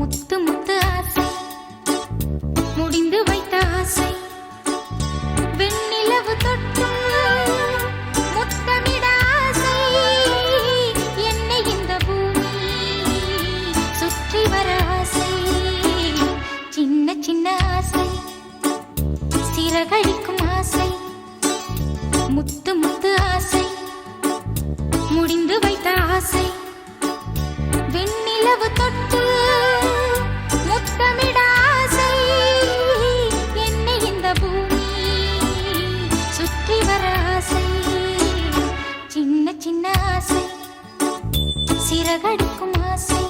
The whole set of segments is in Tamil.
முத்து முத்து ஆசை முடிந்து வைத்த ஆசை வெண்ணிலவு தொட்டு முத்தமிட ஆசை என்னை இந்த பூமி சுற்றி வர ஆசை சின்ன சின்ன ஆசை சிறகடிக்கும் ஆசை முத்து முத்து ஆசை முடிந்து வைத்த ஆசை வெண்ணிலவு தொட்டு முத்தமிட ஆசை என்னை இந்த பூமி சுற்றி வர ஆசை சின்ன சின்ன ஆசை சிறகடிக்கும் ஆசை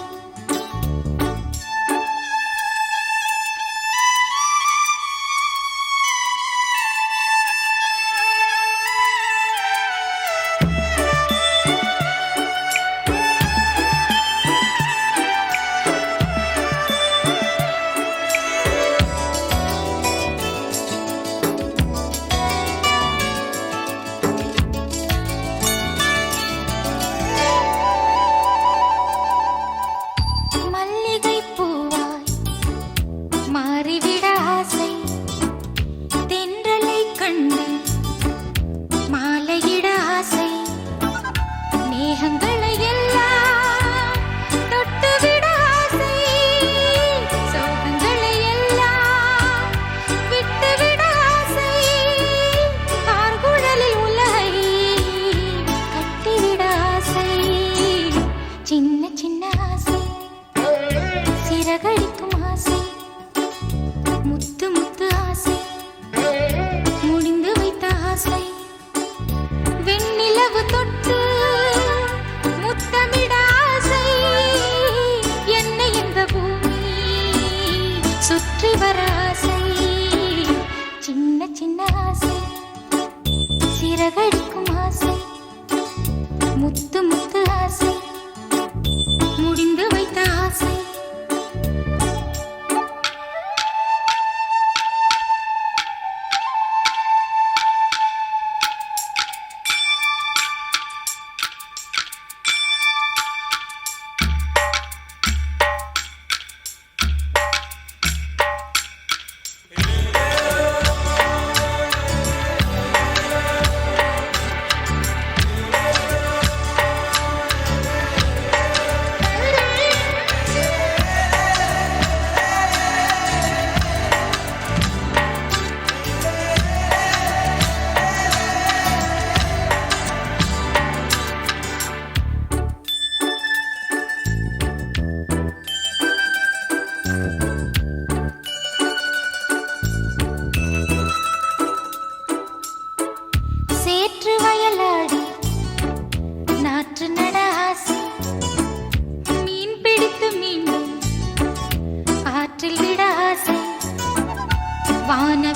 மாறிவிட ஆசை தென்றலை கண்டு மாலையிட ஆசை மேகங்களை எல்லாம் தொட்டுவிட ஆசை சோகங்களை எல்லாம் விட்டுவிட ஆசை ஆர்குழலில் உலகை கட்டிவிட ஆசை சின்ன சின்ன ஆசை சிறகடிக்கும் ஆசை முத்து முத்து ஆசை முடிந்து வைத்த ஆசை வெண்ணிலவு தொட்டு முத்தமிட ஆசை என்னை இந்த பூமி சுற்றி வர ஆசை சின்ன சின்ன ஆசை சிறகடிக்கும் ஆசை முத்து முத்து ஆசை முடிந்து வைத்த ஆசை சேற்று வயலாடி நாற்று நட ஆசை மீன் பிடித்து மீண்டும் ஆற்றில் விட ஆசை வான